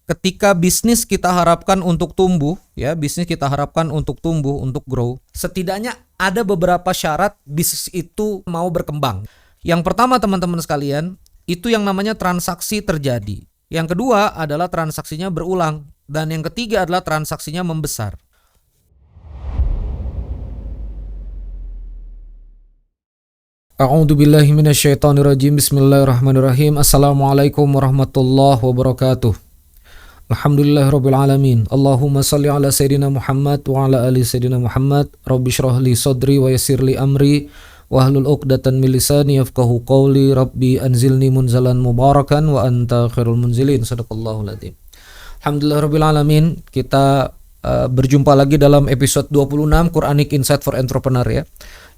Ketika bisnis kita harapkan untuk tumbuh, ya, bisnis kita harapkan untuk tumbuh, untuk grow, setidaknya ada beberapa syarat bisnis itu mau berkembang. Yang pertama teman-teman sekalian, itu yang namanya transaksi terjadi. Yang kedua adalah transaksinya berulang. Dan yang ketiga adalah transaksinya membesar. A'udzubillahi minasyaitonirrajim. Bismillahirrahmanirrahim. Assalamualaikum warahmatullahi wabarakatuh. Alhamdulillahirabbil alamin. Allahumma shalli ala sayidina Muhammad wa ala ali sayidina Muhammad. Rabbi shrah li sadri wa yassir li amri wahlul 'uqdatam min lisani yafqahu qawli. Rabbi anzilni munzalan mubarakan wa anta khairul munzilin. Shadaqallahul adzim. Alhamdulillahirabbil alamin. Kita berjumpa lagi dalam episode 26 Quranic Insight for Entrepreneur, ya.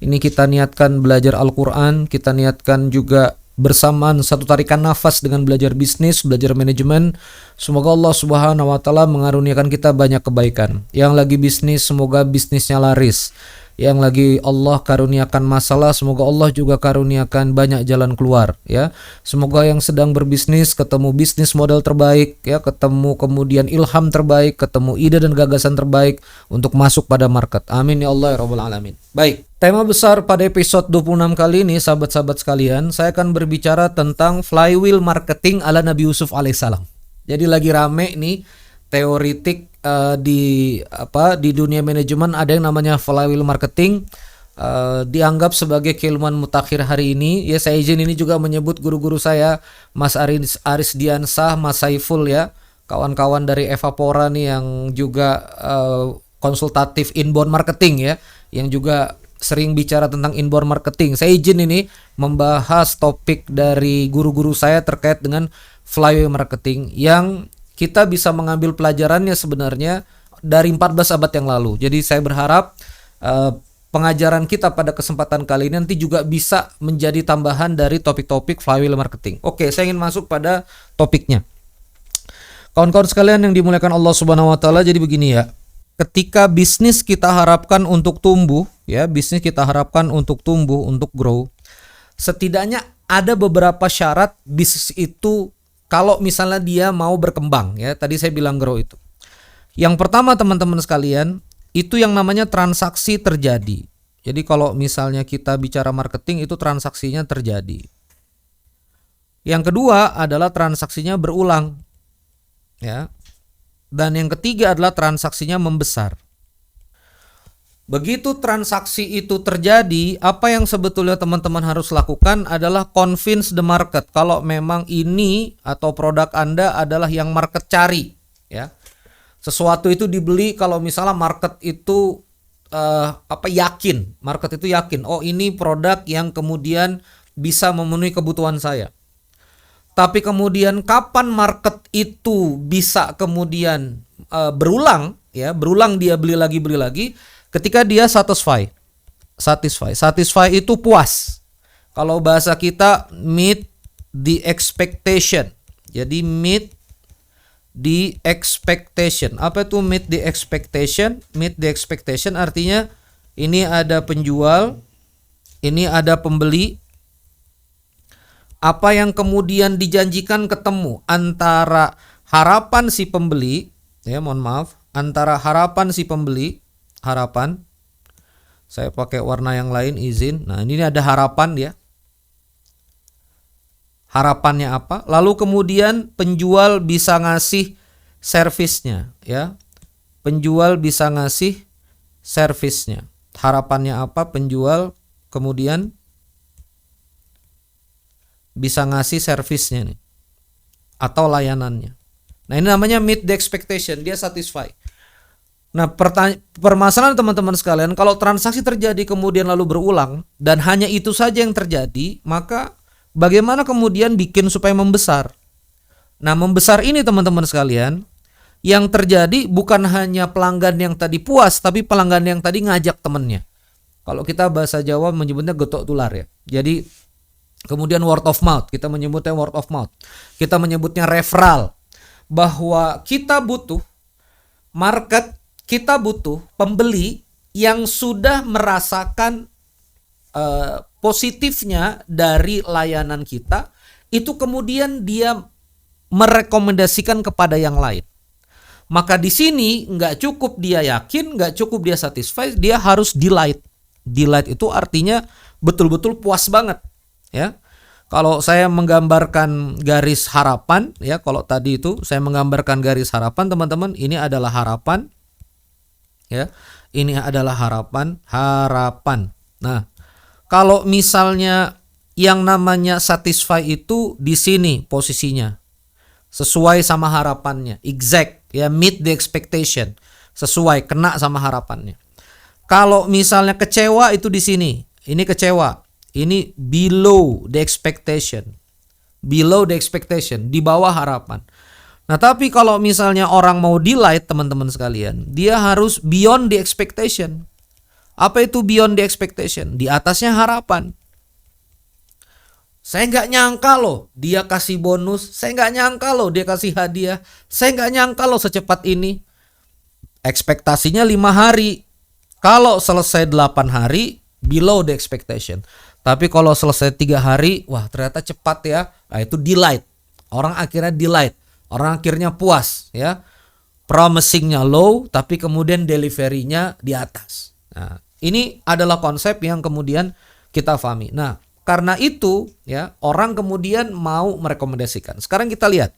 Ini kita niatkan belajar Al-Quran, kita niatkan juga bersamaan satu tarikan nafas dengan belajar bisnis, belajar manajemen. Semoga Allah Subhanahu wa taala mengaruniakan kita banyak kebaikan. Yang lagi bisnis, semoga bisnisnya laris. Yang lagi Allah karuniakan masalah, semoga Allah juga karuniakan banyak jalan keluar, ya. Semoga yang sedang berbisnis ketemu bisnis model terbaik, ya, ketemu kemudian ilham terbaik, ketemu ide dan gagasan terbaik untuk masuk pada market. Amin ya Allah ya rabbal alamin. Baik, tema besar pada episode 26 kali ini, sahabat-sahabat sekalian, saya akan berbicara tentang flywheel marketing ala Nabi Yusuf alaihissalam. Jadi lagi rame nih teoritik di dunia manajemen, ada yang namanya flywheel marketing, dianggap sebagai keilmuan mutakhir hari ini. Ya, saya izin ini juga menyebut guru-guru saya, Mas Aris Diansah, Mas Saiful, ya, kawan-kawan dari Evapora nih yang juga konsultatif inbound marketing, ya, yang juga sering bicara tentang inbound marketing. Saya izin ini membahas topik dari guru-guru saya terkait dengan flywheel marketing yang kita bisa mengambil pelajarannya sebenarnya dari 14 abad yang lalu. Jadi saya berharap pengajaran kita pada kesempatan kali ini nanti juga bisa menjadi tambahan dari topik-topik flywheel marketing. Oke, saya ingin masuk pada topiknya. Kawan-kawan sekalian yang dimuliakan Allah Subhanahu wa taala, jadi begini, ya. Ketika bisnis kita harapkan untuk tumbuh, ya, bisnis kita harapkan untuk tumbuh, untuk grow, setidaknya ada beberapa syarat bisnis itu kalau misalnya dia mau berkembang, ya. Tadi saya bilang grow itu. Yang pertama teman-teman sekalian, itu yang namanya transaksi terjadi. Jadi kalau misalnya kita bicara marketing, itu transaksinya terjadi. Yang kedua adalah transaksinya berulang, ya. Dan yang ketiga adalah transaksinya membesar. Begitu transaksi itu terjadi, apa yang sebetulnya teman-teman harus lakukan adalah convince the market kalau memang ini atau produk Anda adalah yang market cari, ya. Sesuatu itu dibeli kalau misalnya market itu yakin, market itu yakin, oh ini produk yang kemudian bisa memenuhi kebutuhan saya. Tapi kemudian kapan market itu bisa kemudian berulang, ya, berulang dia beli lagi, ketika dia satisfy itu puas. Kalau bahasa kita meet the expectation. Jadi meet the expectation. Apa itu meet the expectation? Meet the expectation artinya ini ada penjual, ini ada pembeli. Apa yang kemudian dijanjikan ketemu antara harapan si pembeli, ya, antara harapan si pembeli, harapan, saya pakai warna yang lain, izin. Nah, ini ada harapan, ya. Harapannya apa? Lalu kemudian penjual bisa ngasih servisnya, ya. Penjual bisa ngasih servisnya. Harapannya apa? Penjual kemudian bisa ngasih servisnya nih, atau layanannya. Nah, ini namanya meet the expectation, dia satisfy. Nah, permasalahan teman-teman sekalian, kalau transaksi terjadi kemudian lalu berulang dan hanya itu saja yang terjadi, maka bagaimana kemudian bikin supaya membesar? Nah, membesar ini teman-teman sekalian, yang terjadi bukan hanya pelanggan yang tadi puas, tapi pelanggan yang tadi ngajak temennya. Kalau kita bahasa Jawa menyebutnya getok tular, ya. Jadi kemudian word of mouth, kita menyebutnya word of mouth. Kita menyebutnya referral. Bahwa kita butuh market, kita butuh pembeli yang sudah merasakan positifnya dari layanan kita, itu kemudian dia merekomendasikan kepada yang lain. Maka di sini nggak cukup dia yakin, nggak cukup dia satisfied, dia harus delight. Delight itu artinya betul-betul puas banget, ya. Kalau saya menggambarkan garis harapan, ya, kalau tadi itu saya menggambarkan garis harapan, teman-teman, ini adalah harapan, ya. Ini adalah harapan. Nah, kalau misalnya yang namanya satisfy itu di sini posisinya, sesuai sama harapannya, exact, ya, meet the expectation, sesuai, kena sama harapannya. Kalau misalnya kecewa itu di sini, ini kecewa, ini below the expectation, di bawah harapan. Nah, tapi kalau misalnya orang mau delight, teman-teman sekalian, dia harus beyond the expectation. Apa itu beyond the expectation? Di atasnya harapan. Saya nggak nyangka loh dia kasih bonus, saya nggak nyangka loh dia kasih hadiah, saya nggak nyangka loh secepat ini. Ekspektasinya 5 hari. Kalau selesai 8 hari, below the expectation. Tapi kalau selesai 3 hari, wah ternyata cepat ya. Nah, itu delight. Orang akhirnya delight. Orang akhirnya puas, ya. Promisingnya low, tapi kemudian delivery-nya di atas. Nah, ini adalah konsep yang kemudian kita pahami. Nah, karena itu, ya, orang kemudian mau merekomendasikan. Sekarang kita lihat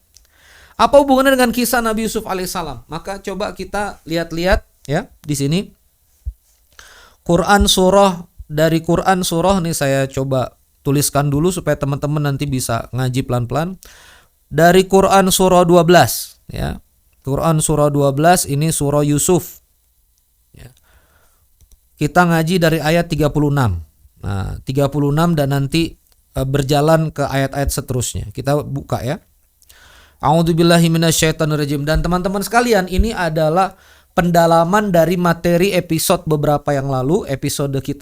apa hubungannya dengan kisah Nabi Yusuf alaihissalam. Maka coba kita lihat-lihat, ya, di sini. Quran surah nih saya coba tuliskan dulu supaya teman-teman nanti bisa ngaji pelan-pelan. Dari Quran surah 12, ya. Quran surah 12 ini surah Yusuf. Ya. Kita ngaji dari ayat 36. Nah, 36 dan nanti berjalan ke ayat-ayat seterusnya. Kita buka, ya. A'udzubillahi minasyaitonirrajim. Dan teman-teman sekalian, ini adalah pendalaman dari materi episode beberapa yang lalu,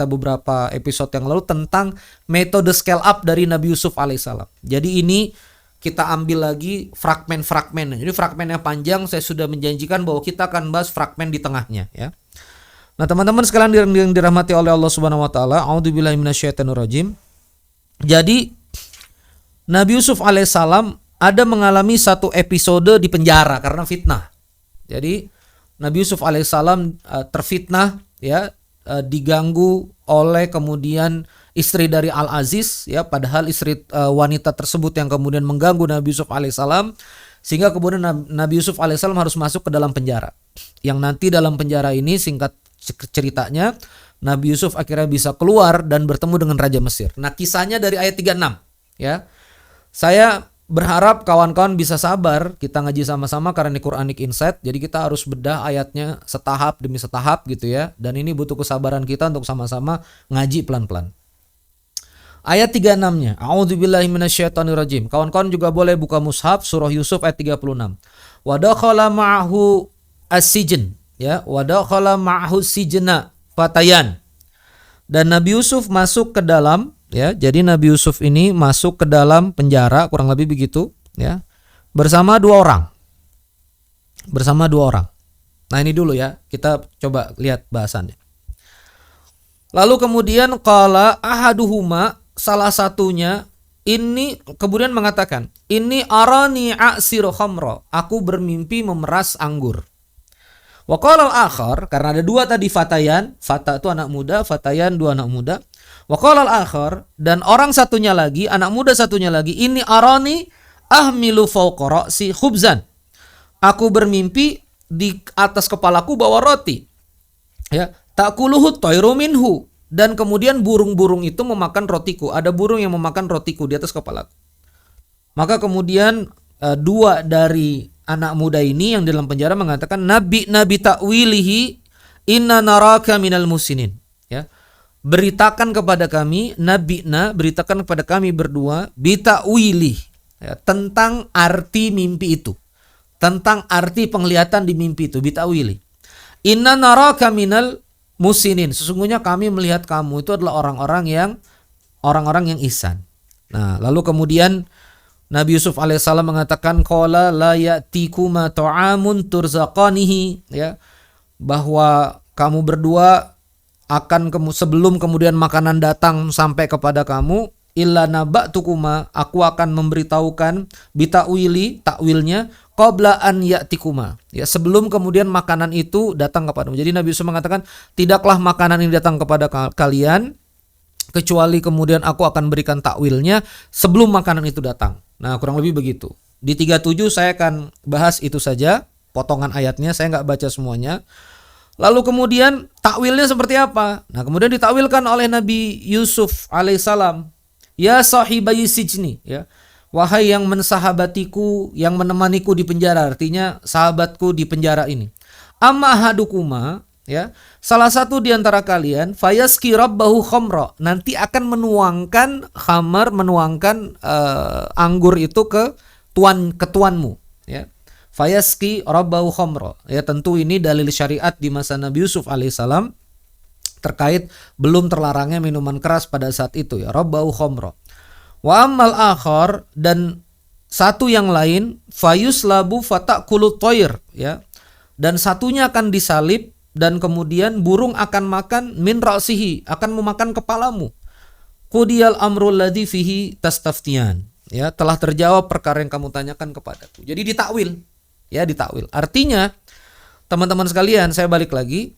beberapa episode yang lalu tentang metode scale up dari Nabi Yusuf alaihissalam. Jadi ini kita ambil lagi fragmen-fragmen. Jadi fragmennya panjang, saya sudah menjanjikan bahwa kita akan bahas fragmen di tengahnya, ya. Nah, teman-teman sekalian yang dirahmati oleh Allah Subhanahu wa taala, a'udzubillahi minasyaitonirrajim. Jadi Nabi Yusuf alaihissalam ada mengalami satu episode di penjara karena fitnah. Jadi Nabi Yusuf alaihissalam terfitnah, ya, diganggu oleh kemudian istri dari Al-Aziz, ya, padahal istri wanita tersebut yang kemudian mengganggu Nabi Yusuf alaihissalam, sehingga kemudian Nabi Yusuf alaihissalam harus masuk ke dalam penjara. Yang nanti dalam penjara ini, singkat ceritanya, Nabi Yusuf akhirnya bisa keluar dan bertemu dengan Raja Mesir. Nah, kisahnya dari ayat 36, ya. Saya berharap kawan-kawan bisa sabar, kita ngaji sama-sama karena ini Quranic Insight. Jadi kita harus bedah ayatnya setahap demi setahap gitu, ya. Dan ini butuh kesabaran kita untuk sama-sama ngaji pelan-pelan. Ayat 36-nya, A'udzubillahi minasyaitonirrajim. Kawan-kawan juga boleh buka mushaf surah Yusuf ayat 36. Wa dakhala ma'ahu as-sijn, ya, wa dakhala ma'ahu sijna fatayan. Dan Nabi Yusuf masuk ke dalam, ya, jadi Nabi Yusuf ini masuk ke dalam penjara, kurang lebih begitu, ya, bersama dua orang. Nah, ini dulu, ya, kita coba lihat bahasannya. Lalu kemudian qala ahaduhuma, salah satunya ini kemudian mengatakan, ini arani a'siru khamra, aku bermimpi memeras anggur. Wa qala al-akhar, karena ada dua tadi fatayan, fata itu anak muda, fatayan dua anak muda. Wa qala al-akhar, dan orang satunya lagi, anak muda satunya lagi, ini arani ahmilu fawqa ra'si khubzan. Aku bermimpi di atas kepalaku bawa roti. Ya, ta'kuluhu tayru minhu, dan kemudian burung-burung itu memakan rotiku. Ada burung yang memakan rotiku di atas kepalaku. Maka kemudian dua dari anak muda ini yang dalam penjara mengatakan, nabi ta'wilihi inna naraka minal musinin, ya. Beritakan kepada kami, beritakan kepada kami berdua, bita'wili, ya, tentang arti mimpi itu, tentang arti penglihatan di mimpi itu, bita'wili. Inna naraka minal musinin, sesungguhnya kami melihat kamu itu adalah orang-orang yang ihsan. Nah, lalu kemudian Nabi Yusuf alaihissalam mengatakan, qala la ya'tikuma ta'amun turzaqanihi, ya, bahwa kamu berdua akan sebelum kemudian makanan datang sampai kepada kamu, illa naba'tukuma, aku akan memberitahukan bita'wili, takwilnya, qabla an ya'tikuma, ya, sebelum kemudian makanan itu datang kepadamu. Jadi Nabi Yusuf mengatakan, tidaklah makanan ini datang kepada kalian kecuali kemudian aku akan berikan takwilnya sebelum makanan itu datang. Nah, kurang lebih begitu. Di 37 saya akan bahas itu saja, potongan ayatnya, saya nggak baca semuanya. Lalu kemudian takwilnya seperti apa? Nah, kemudian ditakwilkan oleh Nabi Yusuf alaihissalam, ya sahibai sijni, ya, wahai yang mensahabatiku, yang menemaniku di penjara, artinya sahabatku di penjara ini. Amma ahadukuma, ya, salah satu di antara kalian, fayaski rabbahu khamra, nanti akan menuangkan khamar, menuangkan anggur itu ke tuanmu, ya. Fayaski rabbahu khamra, ya, tentu ini dalil syariat di masa Nabi Yusuf alaihissalam terkait belum terlarangnya minuman keras pada saat itu, ya, rabbahu khamra. Wa ammal akhar, dan satu yang lain, fayuslabu fatakulut toir, ya, dan satunya akan disalib dan kemudian burung akan makan min ra'sihi, akan memakan kepalamu. Qudiyal amrul ladzi fihi tastaftiyan, ya, telah terjawab perkara yang kamu tanyakan kepadaku. Jadi ditakwil, ya, ditakwil. Artinya teman-teman sekalian, saya balik lagi,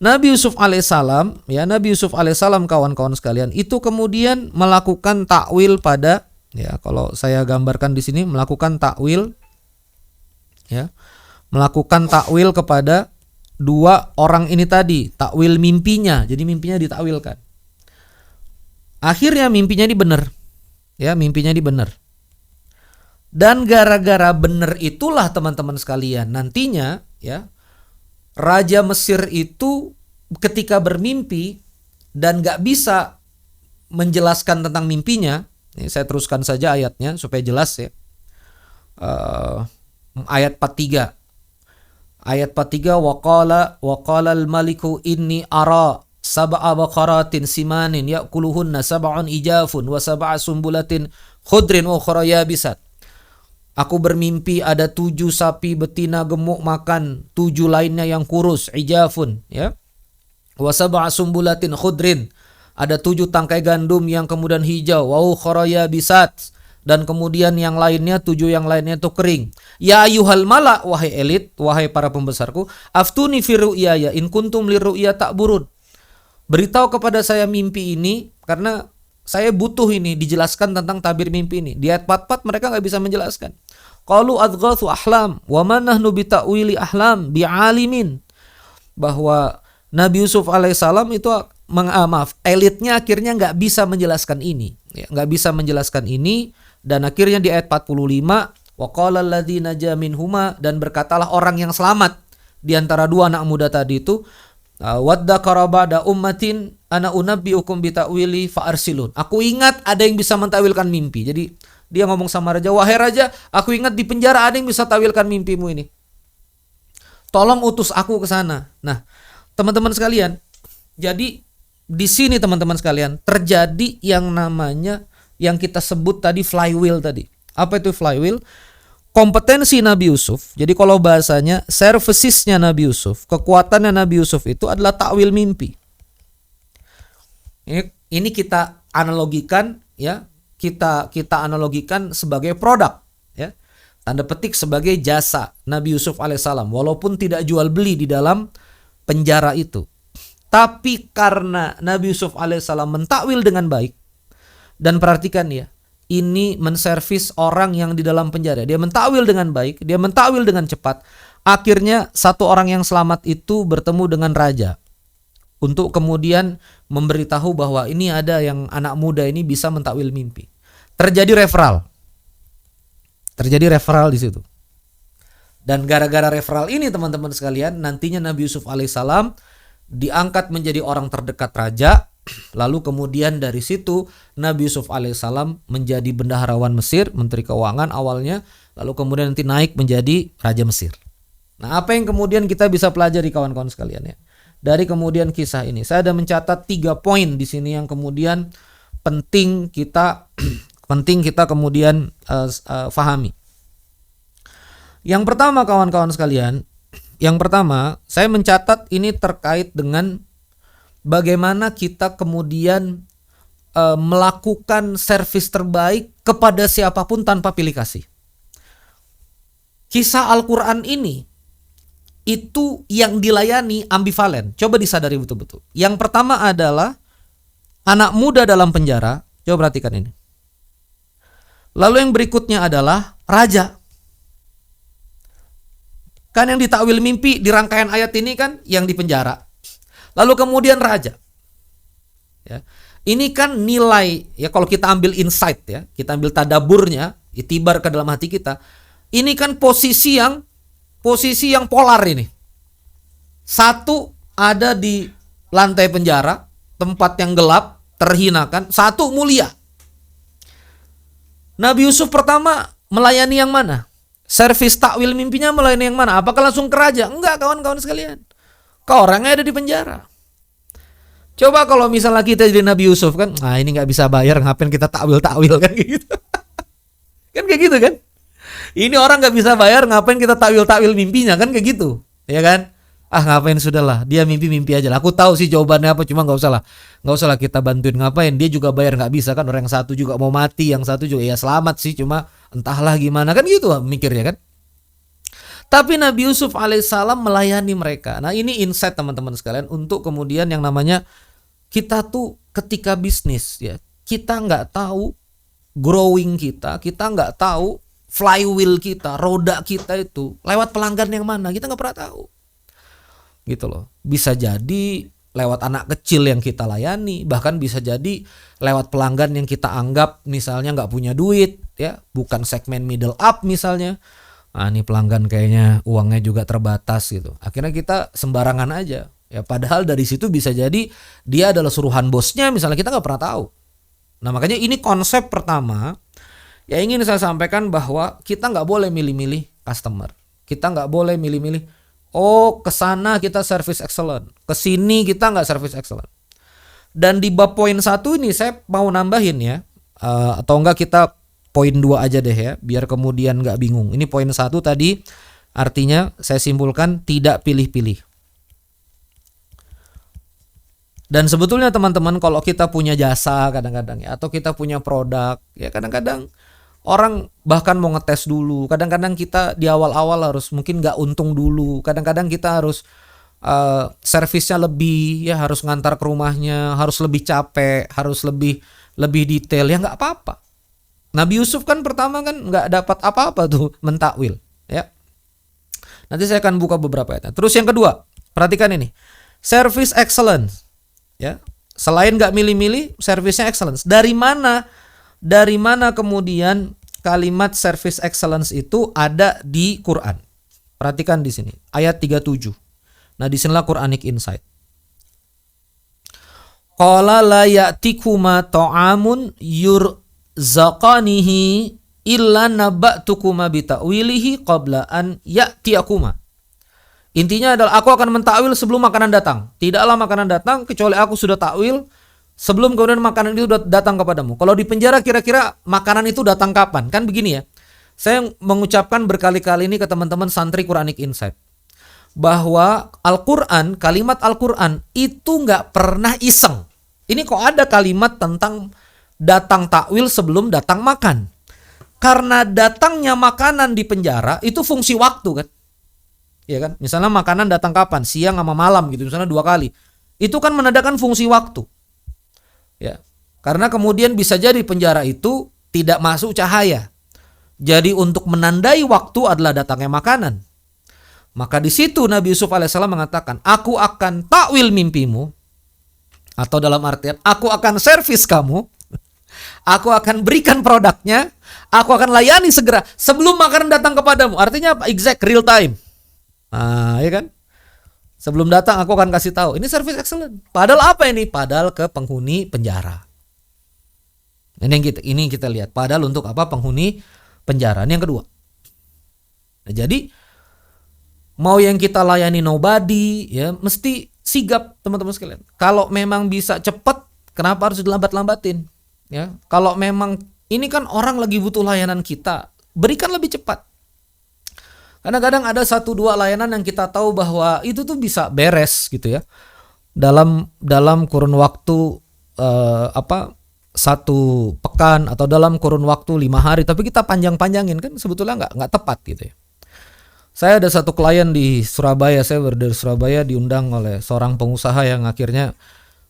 Nabi Yusuf alaihissalam, ya, Nabi Yusuf alaihissalam, kawan-kawan sekalian, itu kemudian melakukan takwil pada, ya, kalau saya gambarkan di sini, melakukan takwil, ya, melakukan takwil kepada dua orang ini tadi, takwil mimpinya. Jadi mimpinya ditakwilkan. Akhirnya mimpinya ini benar, ya, mimpinya ini benar. Dan gara-gara benar itulah teman-teman sekalian, nantinya, ya, Raja Mesir itu ketika bermimpi dan gak bisa menjelaskan tentang mimpinya, ini saya teruskan saja ayatnya supaya jelas, ya. Ayat 43. Ayat 43, waqala al-maliku inni ara sab'a baqaratin simanin ya'kuluhunna sab'un ijafun wa sab'a sumbulatin khudrin wa ukhra yabisat. Aku bermimpi ada 7 sapi betina gemuk makan, 7 lainnya yang kurus, ijafun, ya. Wa sab'a sumbulatin khudrin, ada 7 tangkai gandum yang kemudian hijau, wa ukhra yabisat, dan kemudian yang lainnya 7 yang lainnya itu kering. Ya ayyuhal mala, wahai elit, wahai para pembesarku, aftuni fi ru'yaya in kuntum liru'ya ta'burun. Beritahu kepada saya mimpi ini karena saya butuh ini dijelaskan tentang tabir mimpi ini. Di ayat 44 mereka nggak bisa menjelaskan. Qalu adghathu ahlam wa man nahnu bita'wili ahlam bi'alimin. Bahwa Nabi Yusuf alaihissalam itu elitnya akhirnya nggak bisa menjelaskan ini, ya, nggak bisa menjelaskan ini, dan akhirnya di ayat 45 waqala alladzi naja minhuma, dan berkatalah orang yang selamat di antara dua anak muda tadi itu, wadda qarabada ummatin ana unabbiukum bita'wili fa'arsilun. Aku ingat ada yang bisa mentawilkan mimpi. Jadi dia ngomong sama raja, wahai raja, aku ingat di penjara ada yang bisa tawilkan mimpimu ini. Tolong utus aku ke sana. Nah, teman-teman sekalian, jadi di sini teman-teman sekalian terjadi yang namanya yang kita sebut tadi flywheel tadi. Apa itu flywheel? Kompetensi Nabi Yusuf. Jadi kalau bahasanya servicesnya Nabi Yusuf, kekuatannya Nabi Yusuf itu adalah takwil mimpi. Ini kita analogikan, ya, kita analogikan sebagai produk, ya, tanda petik sebagai jasa Nabi Yusuf alaihissalam, walaupun tidak jual beli di dalam penjara itu. Tapi karena Nabi Yusuf alaihissalam mentakwil dengan baik, dan perhatikan ya, ini menservis orang yang di dalam penjara. Dia mentakwil dengan baik, dia mentakwil dengan cepat. Akhirnya satu orang yang selamat itu bertemu dengan raja untuk kemudian memberitahu bahwa ini ada yang anak muda ini bisa mentakwil mimpi. Terjadi referral. Terjadi referral di situ. Dan gara-gara referral ini teman-teman sekalian, nantinya Nabi Yusuf alaihissalam diangkat menjadi orang terdekat raja. Lalu kemudian dari situ Nabi Yusuf alaihissalam menjadi bendaharawan Mesir, menteri keuangan awalnya, lalu kemudian nanti naik menjadi raja Mesir. Nah, apa yang kemudian kita bisa pelajari kawan-kawan sekalian, ya, dari kemudian kisah ini? Saya ada mencatat 3 poin di sini yang kemudian penting kita kemudian fahami. Yang pertama kawan-kawan sekalian, saya mencatat ini terkait dengan bagaimana kita kemudian melakukan servis terbaik kepada siapapun tanpa pilih kasih. Kisah Al-Quran ini itu yang dilayani ambivalen. Coba disadari betul-betul. Yang pertama adalah anak muda dalam penjara. Coba perhatikan ini. Lalu yang berikutnya adalah raja. Kan yang ditakwil mimpi di rangkaian ayat ini kan yang di penjara. Lalu kemudian raja. Ya. Ini kan nilai, ya kalau kita ambil insight ya, kita ambil tadaburnya, itibar ke dalam hati kita. Ini kan posisi yang polar ini. Satu ada di lantai penjara, tempat yang gelap, terhinakan. Satu mulia. Nabi Yusuf pertama melayani yang mana? Servis takwil mimpinya melayani yang mana? Apakah langsung ke raja? Enggak, kawan-kawan sekalian. Orangnya ada di penjara. Coba kalau misalnya kita jadi Nabi Yusuf kan, ini nggak bisa bayar, ngapain kita takwil kan gitu? Kan kayak gitu kan? Ini orang nggak bisa bayar, ngapain kita takwil mimpinya kan kayak gitu, ya kan? Ngapain, sudahlah, dia mimpi aja lah. Aku tahu sih jawabannya apa, cuma nggak usah lah kita bantuin, ngapain? Dia juga bayar nggak bisa kan, orang yang satu juga mau mati, yang satu juga ya selamat sih, cuma entahlah gimana kan gitu mikirnya kan. Tapi Nabi Yusuf alaihissalam melayani mereka. Nah ini insight teman-teman sekalian untuk kemudian yang namanya kita tuh ketika bisnis ya, kita nggak tahu growing kita nggak tahu flywheel kita, roda kita itu lewat pelanggan yang mana, kita nggak pernah tahu. Gitu loh. Bisa jadi lewat anak kecil yang kita layani, bahkan bisa jadi lewat pelanggan yang kita anggap misalnya nggak punya duit, ya, bukan segmen middle up misalnya. Ini pelanggan kayaknya uangnya juga terbatas gitu. Akhirnya kita sembarangan aja. Ya padahal dari situ bisa jadi dia adalah suruhan bosnya misalnya, kita nggak pernah tahu. Nah makanya ini konsep pertama yang ingin saya sampaikan, bahwa kita nggak boleh milih-milih customer. Kita nggak boleh milih-milih. Kesana kita service excellent, kesini kita nggak service excellent. Dan di bab poin 1 ini saya mau nambahin ya, atau enggak kita poin 2 aja deh ya, biar kemudian nggak bingung. Ini poin 1 tadi artinya saya simpulkan tidak pilih-pilih. Dan sebetulnya teman-teman kalau kita punya jasa kadang-kadang ya, atau kita punya produk ya, kadang-kadang orang bahkan mau ngetes dulu. Kadang-kadang kita di awal-awal harus mungkin nggak untung dulu. Kadang-kadang kita harus servisnya lebih ya, harus ngantar ke rumahnya, harus lebih capek, harus lebih detail ya, nggak apa-apa. Nabi Yusuf kan pertama kan nggak dapat apa-apa tuh mentakwil ya. Nanti saya akan buka beberapa ayat. Terus yang kedua, perhatikan ini, service excellence ya. Selain nggak milih-milih, servisnya excellence. Dari mana kemudian kalimat service excellence itu ada di Quran? Perhatikan di sini, ayat 37. Nah, disinilah Quranic insight. Qala la ya'tikuma ta'amun yurzaqanihi illa naba'tukuma bita'wilihi qabla an ya'tiyakuma. Intinya adalah aku akan mentakwil sebelum makanan datang. Tidaklah makanan datang kecuali aku sudah takwil sebelum kemudian makanan itu datang kepadamu. Kalau di penjara kira-kira makanan itu datang kapan? Kan begini ya. Saya mengucapkan berkali-kali ini ke teman-teman santri Quranic Insight, bahwa Al-Quran, kalimat Al-Quran itu nggak pernah iseng. Ini kok ada kalimat tentang datang takwil sebelum datang makan. Karena datangnya makanan di penjara itu fungsi waktu kan. Ya kan? Misalnya makanan datang kapan? Siang sama malam gitu, misalnya 2 kali. Itu kan menandakan fungsi waktu. Ya, karena kemudian bisa jadi penjara itu tidak masuk cahaya. Jadi untuk menandai waktu adalah datangnya makanan. Maka di situ Nabi Yusuf alaihissalam mengatakan, aku akan takwil mimpimu, atau dalam artian aku akan servis kamu, aku akan berikan produknya, aku akan layani segera sebelum makanan datang kepadamu. Artinya apa? Exact, real time. Ya kan? Sebelum datang aku akan kasih tahu. Ini service excellent. Padahal apa ini? Padahal ke penghuni penjara. Ini kita lihat. Padahal untuk apa? Penghuni penjara. Ini yang kedua. Nah, jadi mau yang kita layani nobody ya, mesti sigap teman-teman sekalian. Kalau memang bisa cepat, kenapa harus dilambat-lambatin? Ya, kalau memang ini kan orang lagi butuh layanan kita, berikan lebih cepat. Kadang-kadang ada 1-2 layanan yang kita tahu bahwa itu tuh bisa beres gitu ya. Dalam kurun waktu 1 pekan atau dalam kurun waktu 5 hari, tapi kita panjang-panjangin kan sebetulnya nggak tepat gitu ya. Saya ada satu klien di Surabaya, saya dari Surabaya diundang oleh seorang pengusaha yang akhirnya,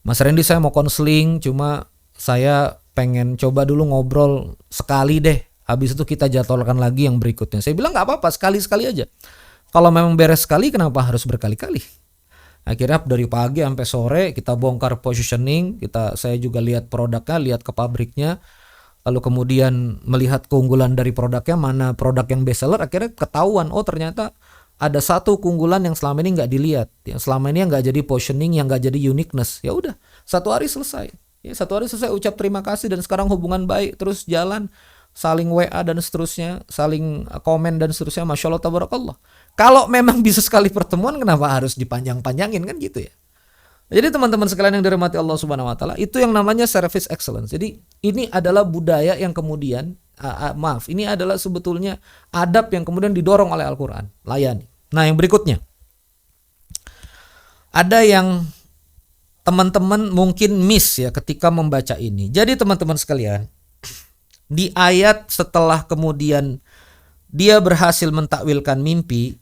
Mas Randy saya mau konseling, cuma saya pengen coba dulu ngobrol sekali deh, habis itu kita jadwalkan lagi yang berikutnya. Saya bilang nggak apa-apa, sekali-sekali aja. Kalau memang beres sekali, kenapa harus berkali-kali? Akhirnya dari pagi sampai sore kita bongkar positioning, saya juga lihat produknya, lihat ke pabriknya, lalu kemudian melihat keunggulan dari produknya, mana produk yang best seller. Akhirnya ketahuan, oh ternyata ada satu keunggulan yang selama ini nggak dilihat, yang selama ini nggak jadi positioning, yang nggak jadi uniqueness. Ya udah, 1 hari selesai. Ya 1 hari selesai, ucap terima kasih, dan sekarang hubungan baik terus jalan, saling WA dan seterusnya, saling komen dan seterusnya. Masya Allah, tabarakallah. Kalau memang bisa sekali pertemuan, kenapa harus dipanjang-panjangin kan gitu ya. Jadi teman-teman sekalian yang dirahmati Allah Subhanahu wa taala, itu yang namanya service excellence. Jadi ini adalah budaya yang kemudian ini adalah sebetulnya adab yang kemudian didorong oleh Al-Qur'an. Layani. Nah, yang berikutnya. Ada yang teman-teman mungkin miss ya ketika membaca ini. Jadi teman-teman sekalian, di ayat setelah kemudian dia berhasil mentakwilkan mimpi,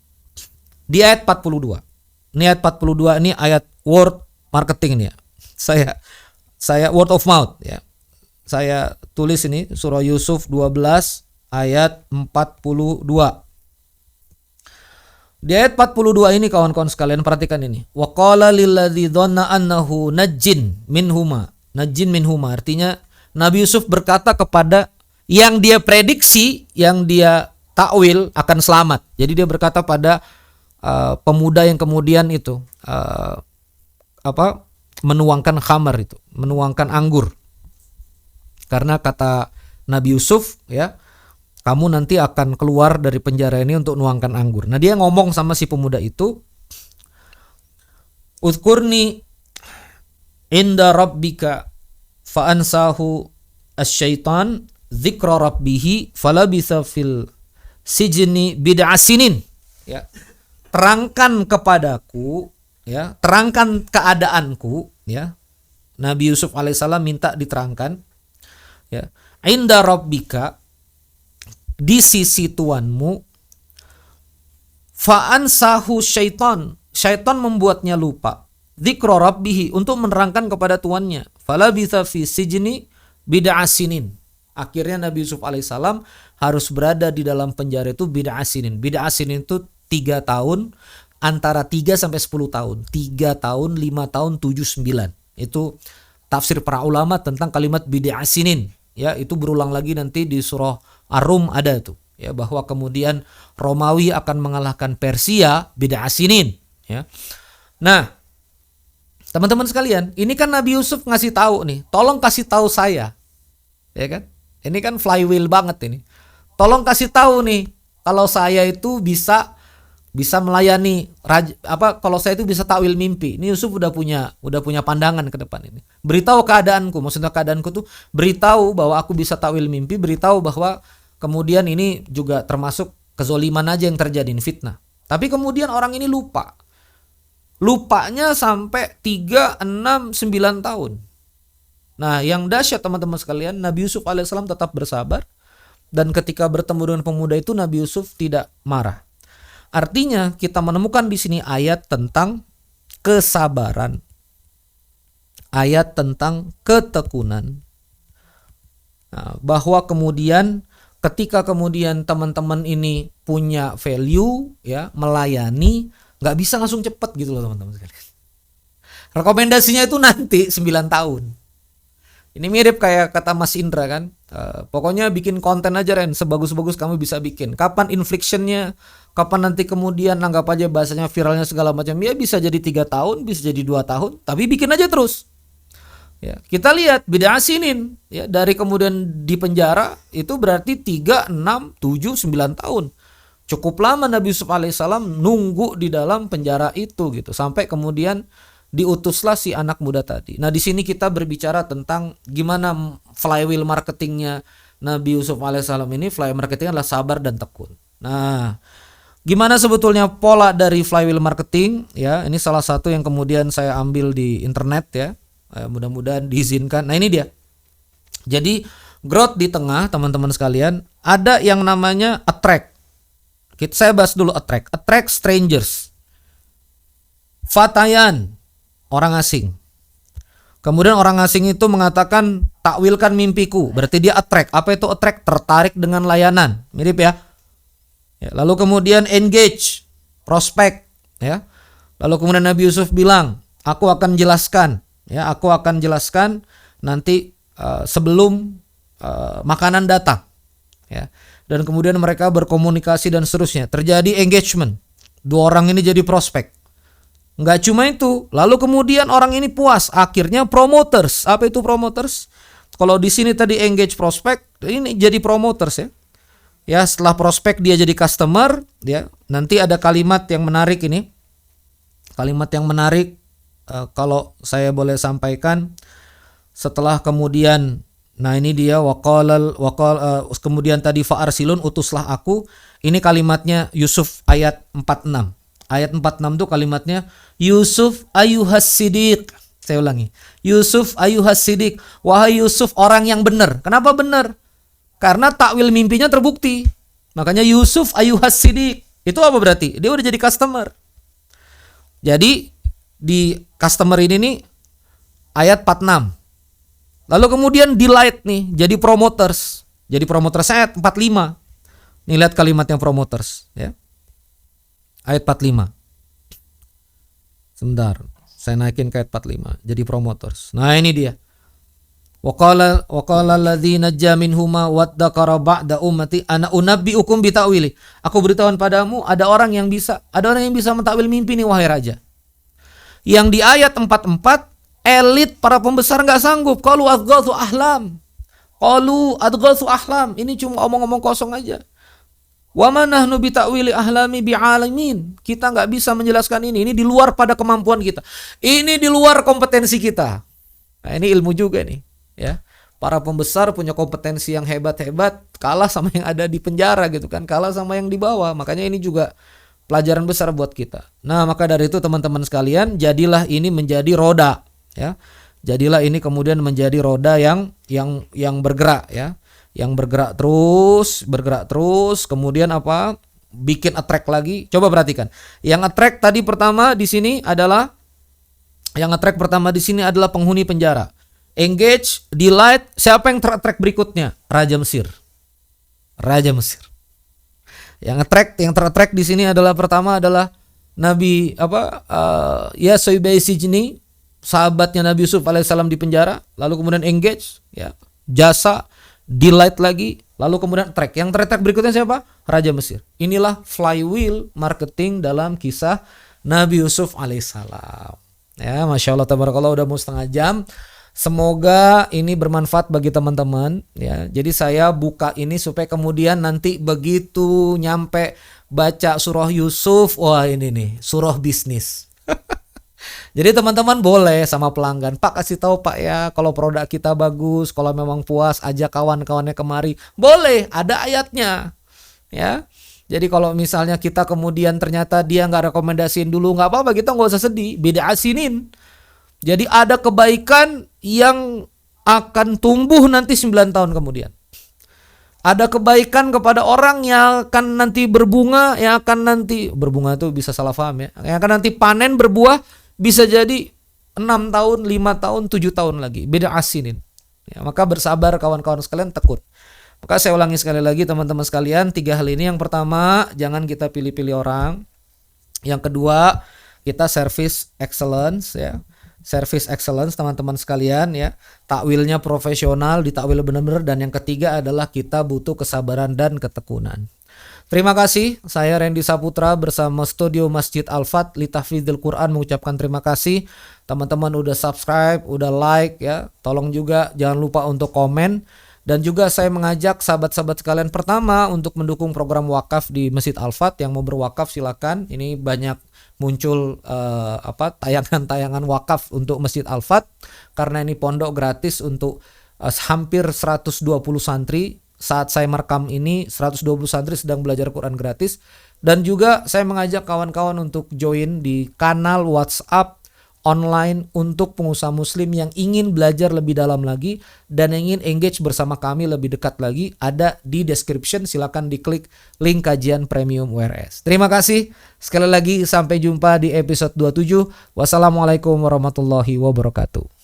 di ayat 42. Ini ayat 42, ini ayat word marketing ini ya. Saya word of mouth ya. Saya tulis ini surah Yusuf 12 ayat 42. Di ayat 42 ini kawan-kawan sekalian perhatikan ini. Wa qala lilladzi dhanna annahu najjin minhuma. Najjin minhuma artinya Nabi Yusuf berkata kepada yang dia prediksi, yang dia takwil akan selamat. Jadi dia berkata pada pemuda yang kemudian itu menuangkan khamar itu, menuangkan anggur. Karena kata Nabi Yusuf ya, kamu nanti akan keluar dari penjara ini untuk nuangkan anggur. Nah, dia ngomong sama si pemuda itu, Uzkurni inda rabbika fa ansahu asyaitan dzikra rabbihi falabitha fil sijni bid'a sinin. Ya. Terangkan kepadaku, ya, terangkan keadaanku, ya. Nabi Yusuf alaihissalam minta diterangkan, ya. Inda rabbika, di sisi Tuanmu, fa'ansahu syaitan, syaitan membuatnya lupa, dzikra rabbihi, untuk menerangkan kepada tuannya, falabitha fi sijni bid'a sinin. Akhirnya Nabi Yusuf alaihissalam harus berada di dalam penjara itu bid'a sinin. Bid'a sinin itu 3 tahun, antara 3 sampai 10 tahun. 3 tahun, 5 tahun, 7, 9. Itu tafsir para ulama tentang kalimat bid'a sinin. Ya, itu berulang lagi nanti di surah Ar-Rum ada itu. Ya, bahwa kemudian Romawi akan mengalahkan Persia bid'a sinin. Ya. Nah, teman-teman sekalian, ini kan Nabi Yusuf ngasih tahu nih, tolong kasih tahu saya. Ya kan? Ini kan flywheel banget ini. Tolong kasih tahu nih, kalau saya itu bisa melayani kalau saya itu bisa takwil mimpi. Ini Yusuf udah punya pandangan ke depan ini. Beritahu keadaanku, maksudnya keadaanku tuh beritahu bahwa aku bisa takwil mimpi, beritahu bahwa kemudian ini juga termasuk kezoliman aja yang terjadi, ini fitnah. Tapi kemudian orang ini lupa. Lupanya sampai 3, 6, 9 tahun. Nah, yang dahsyat teman-teman sekalian, Nabi Yusuf alaihissalam tetap bersabar, dan ketika bertemu dengan pemuda itu Nabi Yusuf tidak marah. Artinya kita menemukan di sini ayat tentang kesabaran, ayat tentang ketekunan. Nah, bahwa kemudian ketika kemudian teman-teman ini punya value, ya, melayani, nggak bisa langsung cepat gitu loh teman-teman sekalian. Rekomendasinya itu nanti 9 tahun. Ini mirip kayak kata Mas Indra kan, pokoknya bikin konten aja Ren, sebagus-bagus kamu bisa bikin. Kapan inflectionnya, kapan nanti kemudian anggap aja bahasanya viralnya segala macam, ya bisa jadi 3 tahun, bisa jadi 2 tahun, tapi bikin aja terus. Ya, kita lihat bid'a sinin, ya, dari kemudian di penjara itu berarti 3, 6, 7, 9 tahun. Cukup lama Nabi Yusuf alaihissalam nunggu di dalam penjara itu gitu, sampai kemudian diutuslah si anak muda tadi. Nah, di sini kita berbicara tentang gimana flywheel marketingnya Nabi Yusuf alaihissalam ini. Flywheel marketing adalah sabar dan tekun. Nah, gimana sebetulnya pola dari flywheel marketing? Ya, ini salah satu yang kemudian saya ambil di internet ya. Mudah-mudahan diizinkan. Nah, ini dia. Jadi growth di tengah, teman-teman sekalian, ada yang namanya attract. Saya bahas dulu attract. Attract strangers. Fatayan, orang asing. Kemudian orang asing itu mengatakan takwilkan mimpiku. Berarti dia attract. Apa itu attract? Tertarik dengan layanan. Mirip ya. Lalu kemudian engage, prospek. Ya. Lalu kemudian Nabi Yusuf bilang, aku akan jelaskan. Ya, aku akan jelaskan nanti sebelum makanan datang. Ya. Dan kemudian mereka berkomunikasi dan seterusnya. Terjadi engagement. Dua orang ini jadi prospek. Nggak cuma itu, lalu kemudian orang ini puas, akhirnya promoters. Apa itu promoters? Kalau di sini tadi engage prospek, ini jadi promoters ya. Ya, setelah prospek dia jadi customer, ya. Nanti ada kalimat yang menarik ini. Kalimat yang menarik kalau saya boleh sampaikan, setelah kemudian, nah ini dia kemudian tadi fa'arsilun, utuslah aku. Ini kalimatnya Yusuf ayat 46. Ayat 46 itu kalimatnya Yusuf ayuhas sidik. Saya ulangi. Yusuf ayuhas sidik. Wahai Yusuf orang yang benar. Kenapa benar? Karena takwil mimpinya terbukti. Makanya Yusuf ayuhas sidik. Itu apa berarti? Dia udah jadi customer. Jadi di customer ini nih ayat 46. Lalu kemudian delight nih jadi promoters. Jadi promoters ayat 45. Nih lihat kalimatnya promoters ya. Ayat 45. Sebentar, saya naikin ke ayat 45. Jadi promoters. Nah, ini dia. Wa qala alladziina najja minhuma waddakara ba'da ummati ana unabbiukum bita'wili. Aku beritahuan padamu ada orang yang bisa mentakwil mimpi nih wahai raja. Yang di ayat 44 elit para pembesar enggak sanggup. Qalu adghatsu ahlam. Ini cuma omong-omong kosong aja. Wa ma nahnu bi ta'wili ahlami bi'alamin. Kita enggak bisa menjelaskan ini. Ini di luar pada kemampuan kita. Ini di luar kompetensi kita. Nah, ini ilmu juga nih, ya. Para pembesar punya kompetensi yang hebat-hebat, kalah sama yang ada di penjara gitu kan, kalah sama yang di bawah. Makanya ini juga pelajaran besar buat kita. Nah, maka dari itu teman-teman sekalian, jadilah ini menjadi roda, ya. Jadilah ini kemudian menjadi roda yang bergerak, ya. Yang bergerak terus, kemudian apa? Bikin attract lagi. Coba perhatikan. Yang attract tadi pertama di sini adalah penghuni penjara. Engage, delight, siapa yang ter-attract berikutnya? Raja Mesir. Yang ter-attract di sini adalah pertama adalah Nabi Soibai Sijni, sahabatnya Nabi Yusuf alaihissalam di penjara, lalu kemudian engage, ya, jasa, delight lagi, lalu kemudian track. Yang track berikutnya siapa? Raja Mesir. Inilah flywheel marketing dalam kisah Nabi Yusuf alaihissalam. Ya, masya Allah tabarakallah, udah mau setengah jam. Semoga ini bermanfaat bagi teman-teman. Ya, jadi saya buka ini supaya kemudian nanti begitu nyampe baca surah Yusuf, wah ini nih surah bisnis. Jadi teman-teman boleh sama pelanggan, Pak kasih tahu Pak ya kalau produk kita bagus, kalau memang puas ajak kawan-kawannya kemari. Boleh, ada ayatnya. Ya. Jadi kalau misalnya kita kemudian ternyata dia nggak rekomendasiin dulu, nggak apa-apa, kita nggak usah sedih. Beda asinin. Jadi ada kebaikan yang akan tumbuh nanti 9 tahun kemudian. Ada kebaikan kepada orang yang akan nanti berbunga, yang akan nanti berbunga itu bisa salah paham ya. Yang akan nanti panen berbuah bisa jadi 6 tahun, 5 tahun, 7 tahun lagi. Beda asinin. Ya, maka bersabar kawan-kawan sekalian, tekun. Maka saya ulangi sekali lagi teman-teman sekalian, 3 hal ini. Yang pertama, jangan kita pilih-pilih orang. Yang kedua, kita service excellence ya. Service excellence teman-teman sekalian ya. Takwilnya profesional, ditakwil benar-benar, dan yang ketiga adalah kita butuh kesabaran dan ketekunan. Terima kasih, saya Randy Saputra bersama Studio Masjid Al-Fat li Tahfidzil Quran mengucapkan terima kasih. Teman-teman udah subscribe, udah like ya. Tolong juga jangan lupa untuk komen. Dan juga saya mengajak sahabat-sahabat sekalian, pertama untuk mendukung program wakaf di Masjid Al-Fat. Yang mau berwakaf silakan. Ini banyak muncul tayangan-tayangan wakaf untuk Masjid Al-Fat, karena ini pondok gratis untuk hampir 120 santri. Saat saya merekam ini 120 santri sedang belajar Quran gratis. Dan juga saya mengajak kawan-kawan untuk join di kanal WhatsApp online untuk pengusaha muslim yang ingin belajar lebih dalam lagi dan ingin engage bersama kami lebih dekat lagi, ada di description. Silakan diklik link kajian premium WRS. Terima kasih. Sekali lagi sampai jumpa di episode 27. Wassalamualaikum warahmatullahi wabarakatuh.